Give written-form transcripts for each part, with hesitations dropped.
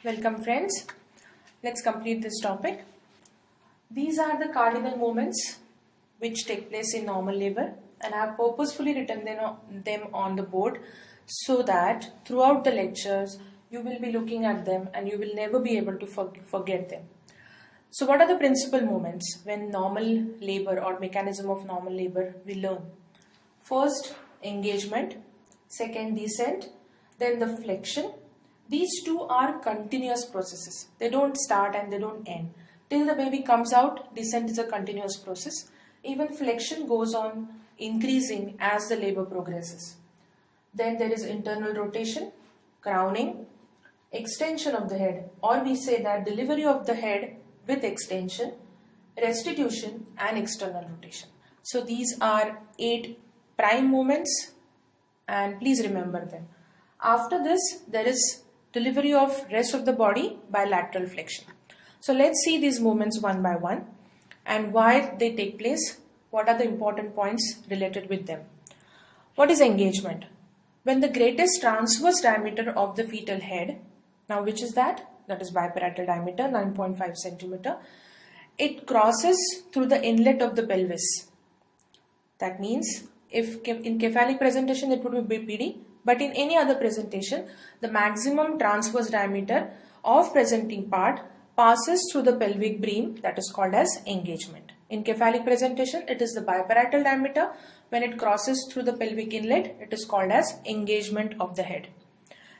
Welcome friends. Let's complete this topic. These are the cardinal moments which take place in normal labor, and I have purposefully written them on the board so that throughout the lectures you will be looking at them and you will never be able to forget them. So what are the principal moments when normal labor or mechanism of normal labor we learn? First, engagement. Second, descent. Then the flexion. These two are continuous processes. They don't start and they don't end. Till the baby comes out, descent is a continuous process. Even flexion goes on increasing as the labor progresses. Then there is internal rotation, crowning, extension of the head, or we say that delivery of the head with extension, restitution and external rotation. So these are 8 prime movements and please remember them. After this, there is delivery of rest of the body by lateral flexion. So let's see these movements one by one and why they take place. What are the important points related with them? What is engagement? When the greatest transverse diameter of the fetal head, now which is that? That is biparietal diameter, 9.5 centimeter. It crosses through the inlet of the pelvis. That means if in cephalic presentation it would be BPD, but in any other presentation, the maximum transverse diameter of presenting part passes through the pelvic beam, that is called as engagement. In cephalic presentation, it is the biparietal diameter. When it crosses through the pelvic inlet, it is called as engagement of the head.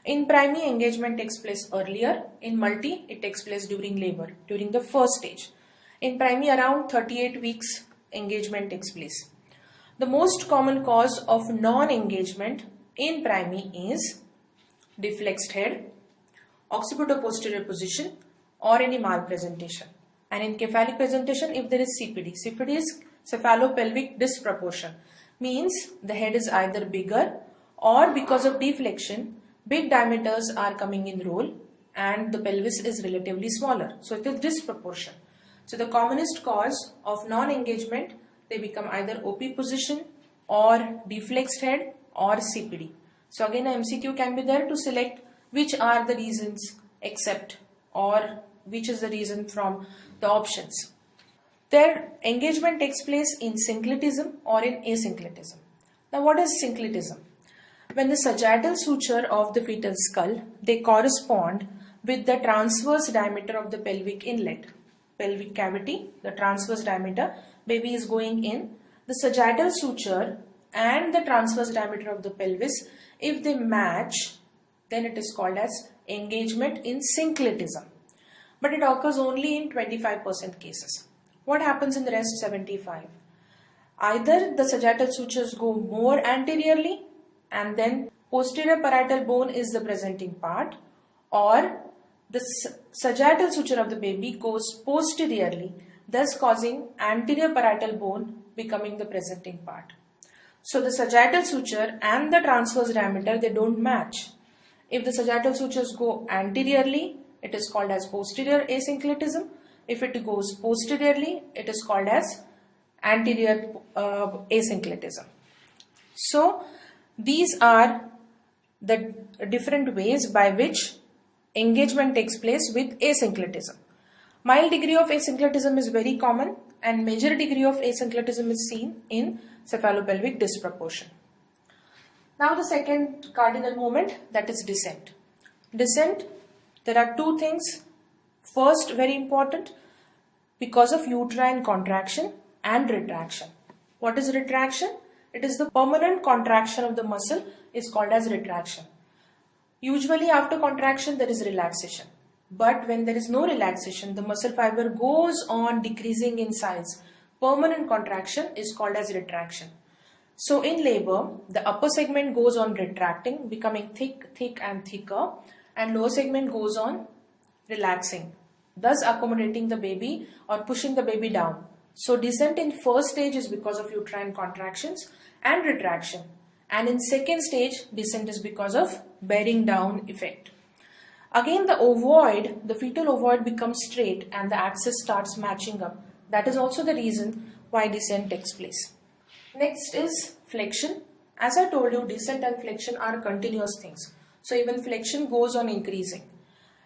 In primi, engagement takes place earlier. In multi, it takes place during labor, during the first stage. In primi, around 38 weeks, engagement takes place. The most common cause of non-engagement in primi is deflexed head, occipito-posterior position or any malpresentation. And in cephalic presentation, if there is CPD, CPD is cephalopelvic disproportion, means the head is either bigger or because of deflection, big diameters are coming in role and the pelvis is relatively smaller. So it is disproportion. So the commonest cause of non-engagement, they become either OP position or deflexed head or CPD. So again a MCQ can be there to select which are the reasons except or which is the reason from the options. Their engagement takes place in synclitism or in asynclitism. Now what is synclitism? When the sagittal suture of the fetal skull, they correspond with the transverse diameter of the pelvic inlet. Pelvic cavity, the transverse diameter, baby is going in. The sagittal suture and the transverse diameter of the pelvis, if they match, then it is called as engagement in synclitism. But it occurs only in 25% cases. What happens in the rest 75? Either the sagittal sutures go more anteriorly and then posterior parietal bone is the presenting part, or the sagittal suture of the baby goes posteriorly, thus causing anterior parietal bone becoming the presenting part. So the sagittal suture and the transverse diameter, they don't match. If the sagittal sutures go anteriorly, it is called as posterior asynclitism. If it goes posteriorly, it is called as anterior asynclitism. So these are the different ways by which engagement takes place with asynclitism. Mild degree of asynclitism is very common and major degree of asynclitism is seen in cephalopelvic disproportion. Now the second cardinal moment, that is descent. Descent, there are two things. First, very important, because of uterine contraction and retraction. What is retraction? It is the permanent contraction of the muscle is called as retraction. Usually after contraction there is relaxation. But when there is no relaxation, the muscle fiber goes on decreasing in size. Permanent contraction is called as retraction. So in labor, the upper segment goes on retracting, becoming thick and thicker, and lower segment goes on relaxing, thus accommodating the baby or pushing the baby down. So descent in first stage is because of uterine contractions and retraction, and in second stage descent is because of bearing down effect. Again the ovoid, the fetal ovoid becomes straight and the axis starts matching up. That is also the reason why descent takes place. Next is flexion. As I told you, descent and flexion are continuous things. So even flexion goes on increasing.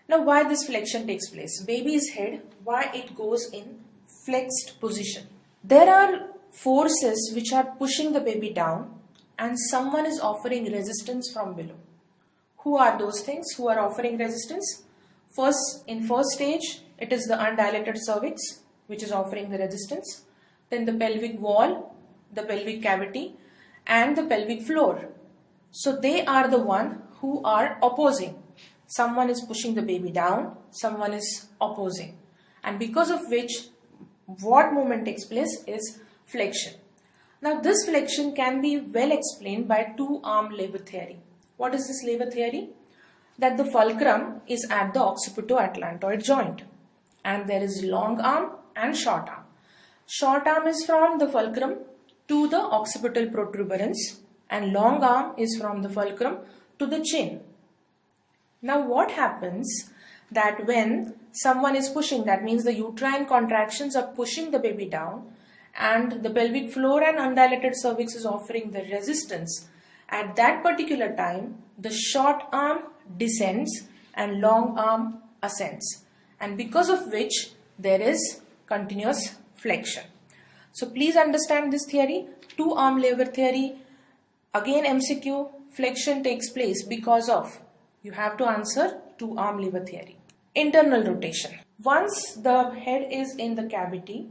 Now, why this flexion takes place? Baby's head, why it goes in flexed position? There are forces which are pushing the baby down and someone is offering resistance from below. Who are those things who are offering resistance? In first stage, it is the undilated cervix which is offering the resistance. Then the pelvic wall, the pelvic cavity and the pelvic floor. So they are the one who are opposing. Someone is pushing the baby down, someone is opposing. And because of which, what movement takes place is flexion. Now this flexion can be well explained by two-arm lever theory. What is this lever theory? That the fulcrum is at the occipito-atlantoid joint and there is long arm and short arm. Short arm is from the fulcrum to the occipital protuberance and long arm is from the fulcrum to the chin. Now what happens that when someone is pushing, that means the uterine contractions are pushing the baby down and the pelvic floor and undilated cervix is offering the resistance. At that particular time, the short arm descends and long arm ascends, and because of which there is continuous flexion. So please understand this theory, two-arm lever theory. Again MCQ, flexion takes place because of, you have to answer two-arm lever theory. Internal rotation. Once the head is in the cavity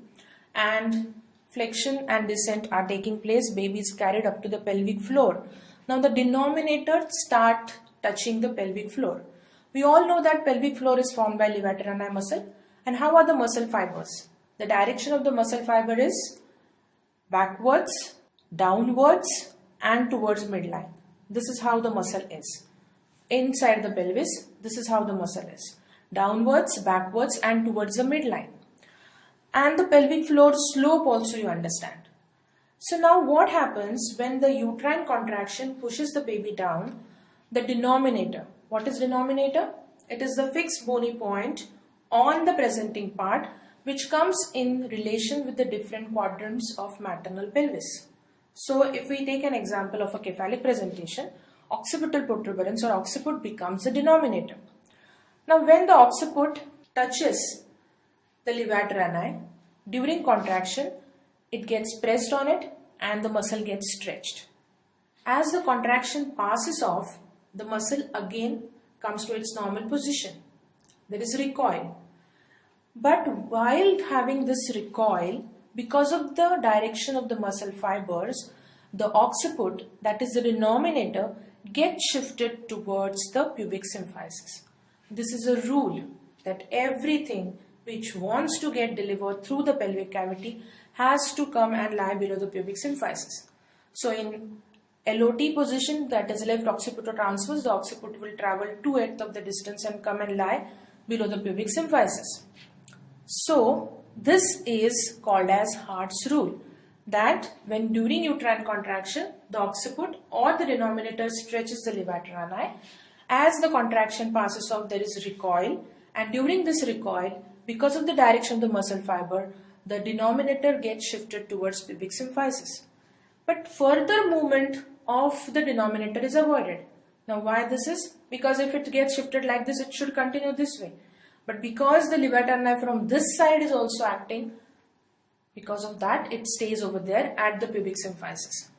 and flexion and descent are taking place, baby is carried up to the pelvic floor. Now the denominator start touching the pelvic floor. We all know that pelvic floor is formed by levator ani muscle. And how are the muscle fibers? The direction of the muscle fiber is backwards, downwards and towards midline. This is how the muscle is. Inside the pelvis, this is how the muscle is. Downwards, backwards and towards the midline. And the pelvic floor slope also you understand. So now what happens when the uterine contraction pushes the baby down? The denominator. What is denominator? It is the fixed bony point on the presenting part which comes in relation with the different quadrants of maternal pelvis. So if we take an example of a cephalic presentation, occipital protuberance or occiput becomes the denominator. Now when the occiput touches the levator ani, during contraction, it gets pressed on it and the muscle gets stretched. As the contraction passes off, the muscle again comes to its normal position. There is recoil. But while having this recoil, because of the direction of the muscle fibers, the occiput, that is the denominator, gets shifted towards the pubic symphysis. This is a rule that everything which wants to get delivered through the pelvic cavity has to come and lie below the pubic symphysis. So in LOT position, that is left occipitotransverse, the occiput will travel 2/8 of the distance and come and lie below the pubic symphysis. So this is called as Hart's rule, that when during uterine contraction, the occiput or the denominator stretches the levator ani. As the contraction passes off, there is recoil, and during this recoil, because of the direction of the muscle fiber, the denominator gets shifted towards pubic symphysis. But further movement of the denominator is avoided. Now why this is? Because if it gets shifted like this, it should continue this way. But because the levator ani from this side is also acting, because of that, it stays over there at the pubic symphysis.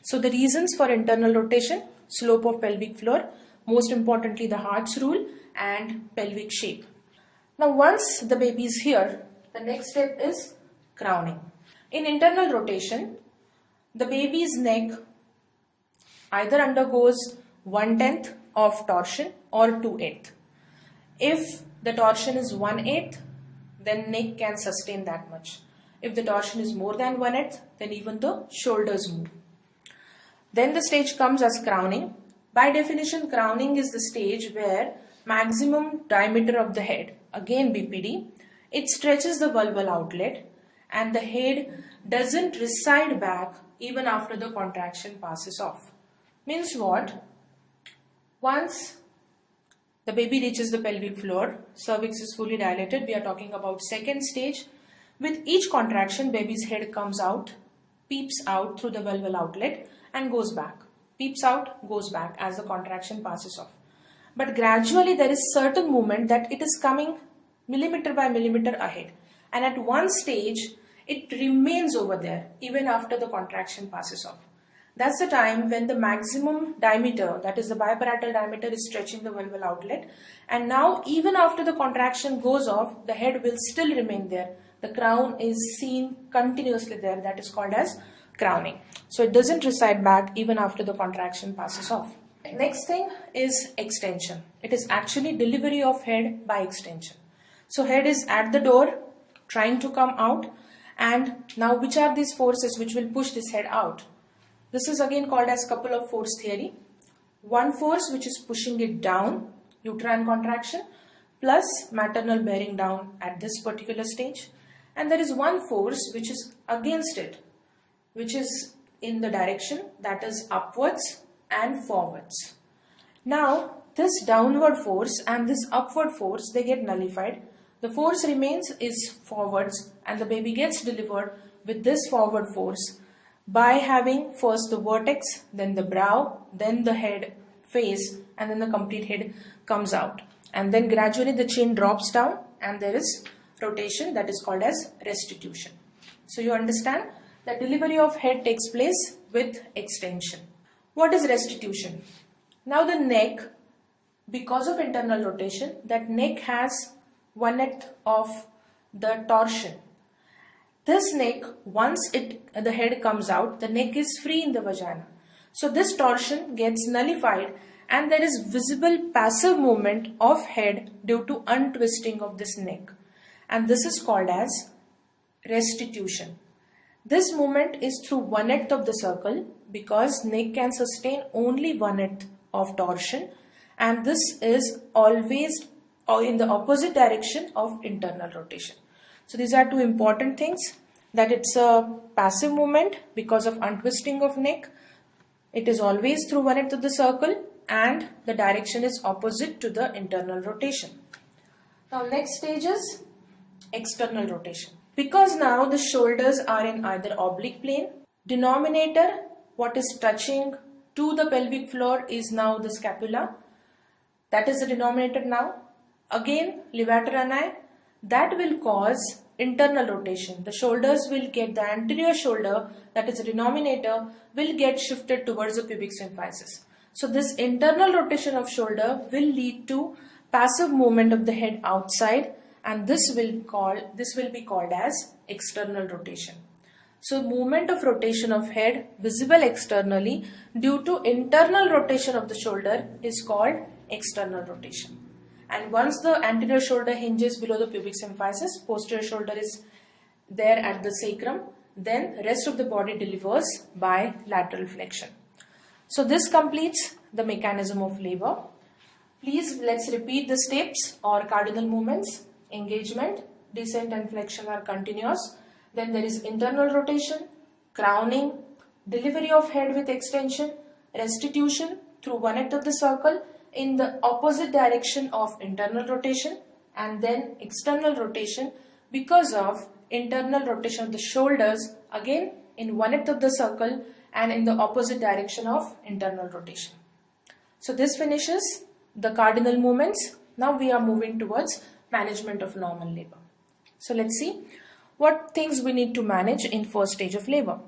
So the reasons for internal rotation, slope of pelvic floor, most importantly the Hart's rule and pelvic shape. Now once the baby is here, the next step is crowning. In internal rotation, the baby's neck either undergoes 1/10 of torsion or 2/8. If the torsion is 1/8, then neck can sustain that much. If the torsion is more than 1/8, then even the shoulders move. Then the stage comes as crowning. By definition, crowning is the stage where maximum diameter of the head, again BPD, it stretches the vulval outlet and the head doesn't reside back even after the contraction passes off. Means what? Once the baby reaches the pelvic floor, cervix is fully dilated, we are talking about second stage. With each contraction, baby's head comes out, peeps out through the vulval outlet and goes back. Peeps out, goes back as the contraction passes off. but gradually there is certain movement that it is coming millimeter by millimeter ahead, and at one stage it remains over there even after the contraction passes off. That's the time when the maximum diameter, that is the biparietal diameter, is stretching the vulval outlet, and now even after the contraction goes off, the head will still remain there. The crown is seen continuously there. That is called as crowning. So it doesn't recede back even after the contraction passes off. Next thing is extension. It is actually delivery of head by extension. So head is at the door trying to come out, and now which are these forces which will push this head out? This is again called as couple of force theory. One force which is pushing it down, uterine contraction, plus maternal bearing down at this particular stage. And there is one force which is against it, which is in the direction, that is upwards and forwards. Now this downward force and this upward force, they get nullified. The force remains is forwards, and the baby gets delivered with this forward force by having first the vertex, then the brow, then the head face, and then the complete head comes out. And then gradually the chin drops down and there is rotation, that is called as restitution. So you understand that delivery of head takes place with extension. What is restitution? Now the neck, because of internal rotation, that neck has 1/8 of the torsion. This neck, once the head comes out, the neck is free in the vagina. So this torsion gets nullified and there is visible passive movement of head due to untwisting of this neck. And this is called as restitution. This movement is through 1/8 of the circle because neck can sustain only 1/8 of torsion, and this is always in the opposite direction of internal rotation. So these are two important things, that it's a passive movement because of untwisting of neck. It is always through 1/8 of the circle and the direction is opposite to the internal rotation. Now next stage is external rotation. Because now the shoulders are in either oblique plane, denominator, what is touching to the pelvic floor, is now the scapula. That is the denominator now. Again, levator ani, that will cause internal rotation. The shoulders will get, the anterior shoulder, that is the denominator, will get shifted towards the pubic symphysis. So this internal rotation of shoulder will lead to passive movement of the head outside, and this will be called as external rotation. So movement of rotation of head visible externally due to internal rotation of the shoulder is called external rotation. And once the anterior shoulder hinges below the pubic symphysis, posterior shoulder is there at the sacrum, then rest of the body delivers by lateral flexion. So this completes the mechanism of labor. Please let's repeat the steps or cardinal movements. Engagement, descent and flexion are continuous. Then there is internal rotation, crowning, delivery of head with extension, restitution through 1/8 of the circle in the opposite direction of internal rotation, and then external rotation because of internal rotation of the shoulders, again in 1/8 of the circle and in the opposite direction of internal rotation. So this finishes the cardinal movements. Now we are moving towards management of normal labor. So let's see what things we need to manage in first stage of labor.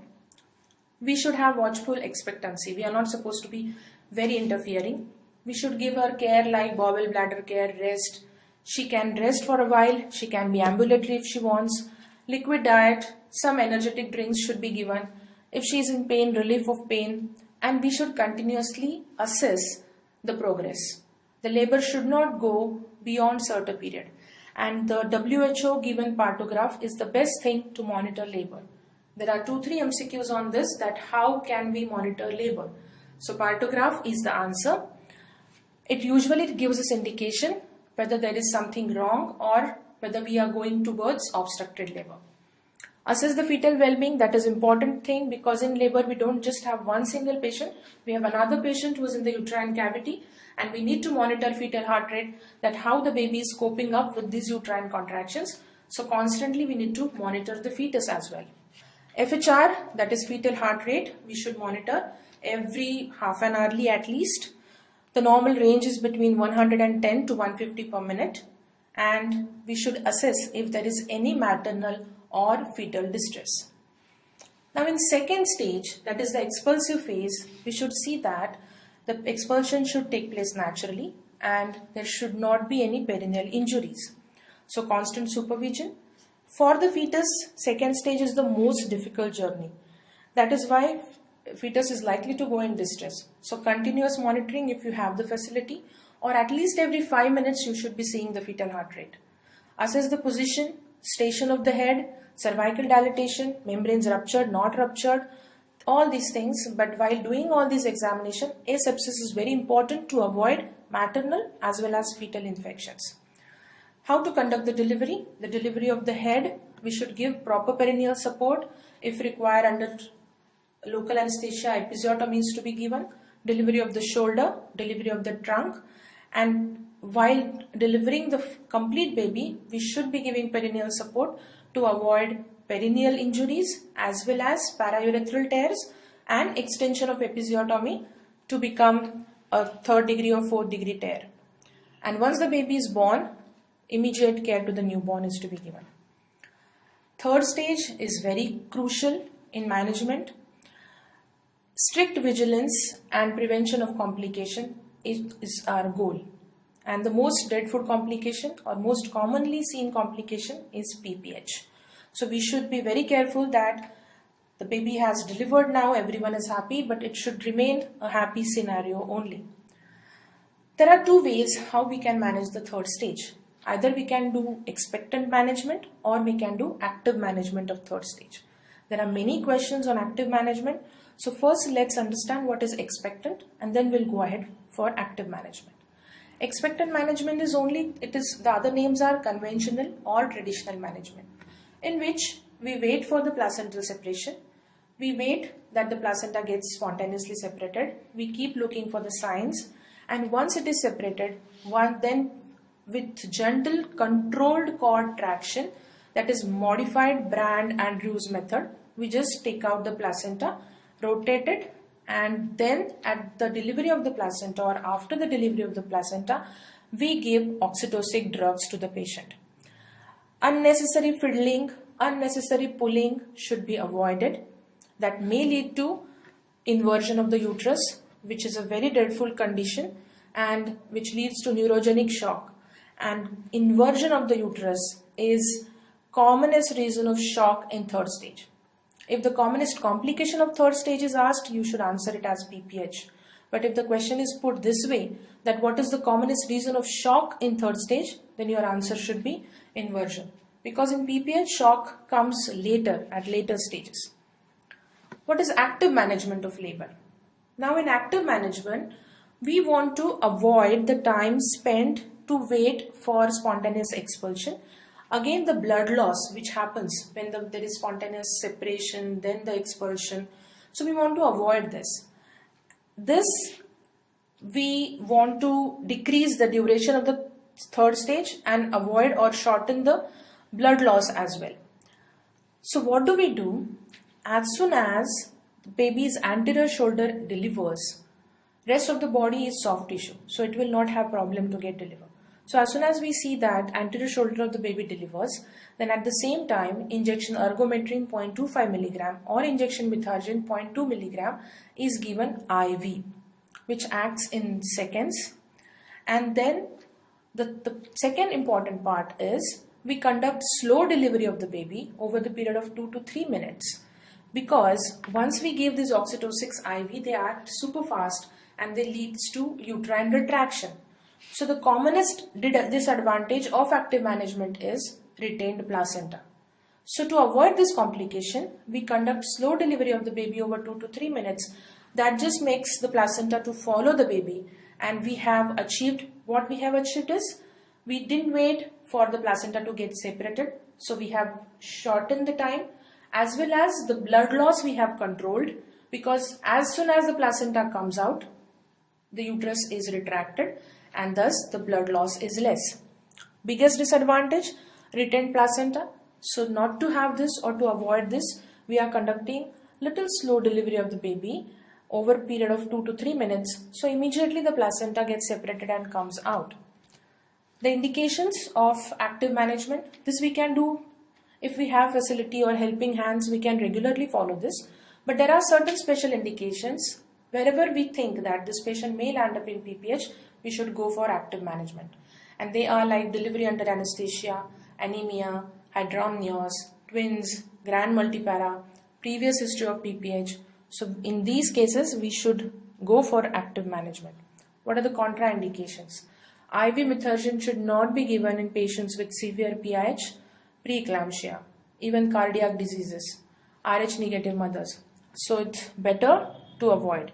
We should have watchful expectancy. We are not supposed to be very interfering. We should give her care like bowel bladder care, rest. She can rest for a while. She can be ambulatory if she wants. Liquid diet, some energetic drinks should be given. If she is in pain, relief of pain. And we should continuously assess the progress. The labor should not go beyond certain period. And the WHO given partograph is the best thing to monitor labor. There are 2-3 MCQs on this, that how can we monitor labor. So partograph is the answer. It usually gives us indication whether there is something wrong or whether we are going towards obstructed labor. Assess the fetal well-being, that is important thing, because in labor we don't just have one single patient, we have another patient who is in the uterine cavity, and we need to monitor fetal heart rate, that how the baby is coping up with these uterine contractions. So constantly we need to monitor the fetus as well. FHR, that is fetal heart rate, we should monitor every half an hourly at least. The normal range is between 110 to 150 per minute, and we should assess if there is any maternal or fetal distress. Now in second stage, that is the expulsive phase, we should see that the expulsion should take place naturally and there should not be any perineal injuries. So constant supervision. For the fetus, second stage is the most difficult journey. That is why fetus is likely to go in distress. So continuous monitoring if you have the facility, or at least every 5 minutes you should be seeing the fetal heart rate. Assess the position, station of the head, cervical dilatation, membranes ruptured, not ruptured, all these things. But while doing all these examination, asepsis is very important to avoid maternal as well as fetal infections. How to conduct the delivery? The delivery of the head, we should give proper perineal support. If required, under local anesthesia, episiotomy is to be given. Delivery of the shoulder, delivery of the trunk, and while delivering the complete baby, we should be giving perineal support to avoid perineal injuries as well as paraurethral tears and extension of episiotomy to become a 3rd degree or 4th degree tear. And once the baby is born, immediate care to the newborn is to be given. Third stage is very crucial in management. Strict vigilance and prevention of complication is our goal. And the most dreadful complication or most commonly seen complication is PPH. So we should be very careful that the baby has delivered now, everyone is happy, but it should remain a happy scenario only. There are two ways how we can manage the third stage. Either we can do expectant management or we can do active management of third stage. There are many questions on active management. So first let's understand what is expectant and then we'll go ahead for active management. Expectant management is the other names are conventional or traditional management, in which we wait for the placental separation. We wait that the placenta gets spontaneously separated. We keep looking for the signs, and once it is separated, then with gentle controlled cord traction, that is modified Brand Andrews method, we just take out the placenta, rotate it, and then at the delivery of the placenta or after the delivery of the placenta, we give oxytocic drugs to the patient. Unnecessary fiddling, unnecessary pulling should be avoided. That may lead to inversion of the uterus, which is a very dreadful condition and which leads to neurogenic shock. And inversion of the uterus is commonest reason of shock in third stage. If the commonest complication of third stage is asked, you should answer it as PPH. But if the question is put this way, that what is the commonest reason of shock in third stage, then your answer should be inversion. Because in PPH, shock comes later, at later stages. What is active management of labor? Now in active management, we want to avoid the time spent to wait for spontaneous expulsion. Again, the blood loss which happens when there is spontaneous separation, then the expulsion. So we want to avoid this. We want to decrease the duration of the third stage and avoid or shorten the blood loss as well. So what do we do? As soon as the baby's anterior shoulder delivers, rest of the body is soft tissue, so it will not have problem to get delivered. So as soon as we see that anterior shoulder of the baby delivers, then at the same time injection ergometrine 0.25 mg or injection methargine 0.2 mg is given IV, which acts in seconds. And then the second important part is we conduct slow delivery of the baby over the period of 2 to 3 minutes, because once we give these oxytocics IV, they act super fast and they leads to uterine retraction. So the commonest disadvantage of active management is retained placenta. So to avoid this complication, we conduct slow delivery of the baby over 2 to 3 minutes. That just makes the placenta to follow the baby, and we have achieved what we have achieved is we didn't wait for the placenta to get separated. So we have shortened the time, as well as the blood loss we have controlled, because as soon as the placenta comes out, the uterus is retracted and thus the blood loss is less. Biggest disadvantage, retained placenta. So not to have this or to avoid this, we are conducting little slow delivery of the baby over a period of 2 to 3 minutes. So immediately the placenta gets separated and comes out. The indications of active management, this we can do if we have facility or helping hands, we can regularly follow this. But there are certain special indications. Wherever we think that this patient may land up in PPH, we should go for active management. And they are like delivery under anesthesia, anemia, hydramnios, twins, grand multipara, previous history of PPH. So in these cases, we should go for active management. What are the contraindications? IV methergine should not be given in patients with severe PIH, preeclampsia, even cardiac diseases, Rh negative mothers. So it's better to avoid.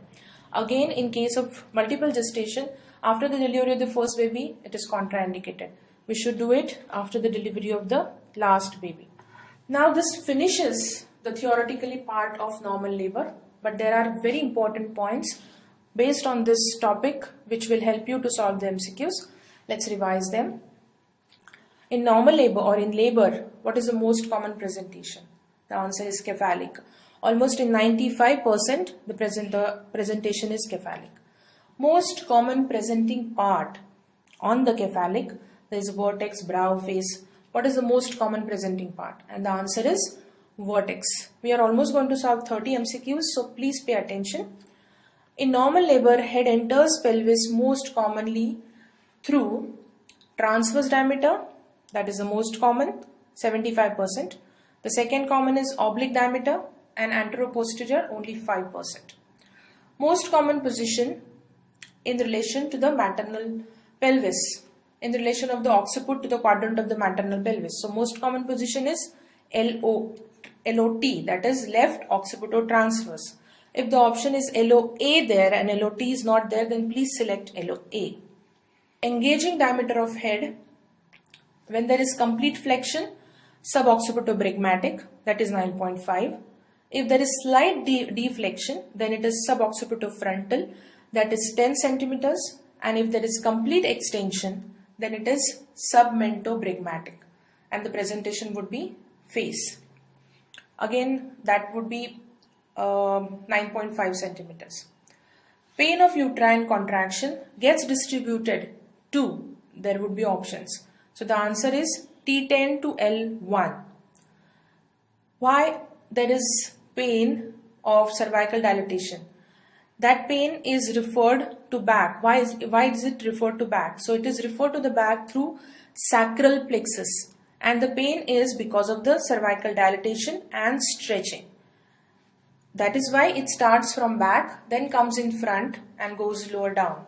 Again, in case of multiple gestation, after the delivery of the first baby, it is contraindicated. We should do it after the delivery of the last baby. Now this finishes the theoretically part of normal labor, but there are very important points based on this topic which will help you to solve the MCQs. Let's revise them. In normal labor or in labor, what is the most common presentation? The answer is cephalic. Almost in 95% the presentation is cephalic. Most common presenting part on the cephalic, there is vertex, brow, face. What is the most common presenting part? And the answer is vertex. We are almost going to solve 30 MCQs, so please pay attention. In normal labor, head enters pelvis most commonly through transverse diameter, that is the most common, 75%. The second common is oblique diameter and anteroposterior, only 5%. Most common position in relation to the maternal pelvis, in relation of the occiput to the quadrant of the maternal pelvis. So most common position is LOT, that is left occipitotransverse. If the option is LOA there and LOT is not there, then please select LOA. Engaging diameter of head, when there is complete flexion, suboccipitobrachmatic, that is 9.5. If there is slight deflection, then it is suboccipitofrontal, that is 10 centimeters. And if there is complete extension, then it is submentobrachmatic. And the presentation would be face. Again, that would be 9.5 centimeters. Pain of uterine contraction gets distributed to, there would be options. So the answer is T10 to L1. Why there is pain of cervical dilatation? That pain is referred to back. Why is it referred to back? So it is referred to the back through sacral plexus. And the pain is because of the cervical dilatation and stretching. That is why it starts from back, then comes in front and goes lower down.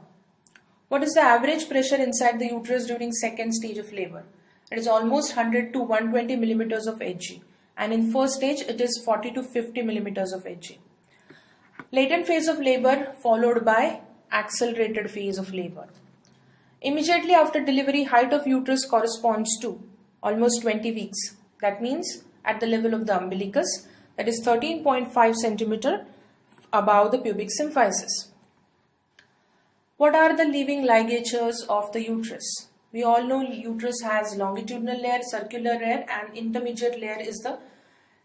What is the average pressure inside the uterus during second stage of labor? It is almost 100 to 120 millimeters of Hg. And in first stage, it is 40 to 50 millimeters of Hg. Latent phase of labor followed by accelerated phase of labor. Immediately after delivery, height of uterus corresponds to almost 20 weeks. That means at the level of the umbilicus, that is 13.5 centimeter above the pubic symphysis. What are the living ligatures of the uterus? We all know uterus has longitudinal layer, circular layer, and intermediate layer is the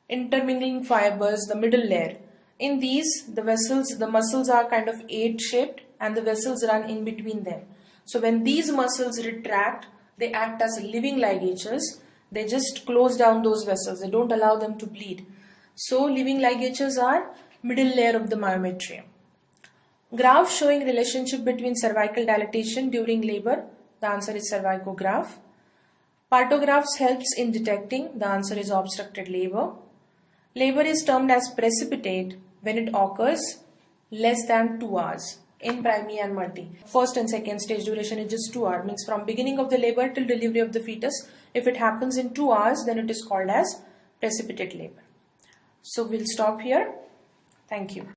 intermingling fibers, the middle layer. In these, the muscles are kind of egg-shaped and the vessels run in between them. So when these muscles retract, they act as living ligatures. They just close down those vessels. They don't allow them to bleed. So living ligatures are middle layer of the myometrium. Graph showing relationship between cervical dilatation during labor. The answer is cervicograph. Partographs helps in detecting. The answer is obstructed labor. Labor is termed as precipitate when it occurs less than 2 hours in primary and multi. First and second stage duration is just 2 hours. Means from beginning of the labor till delivery of the fetus. If it happens in 2 hours, then it is called as precipitate labor. So we'll stop here. Thank you.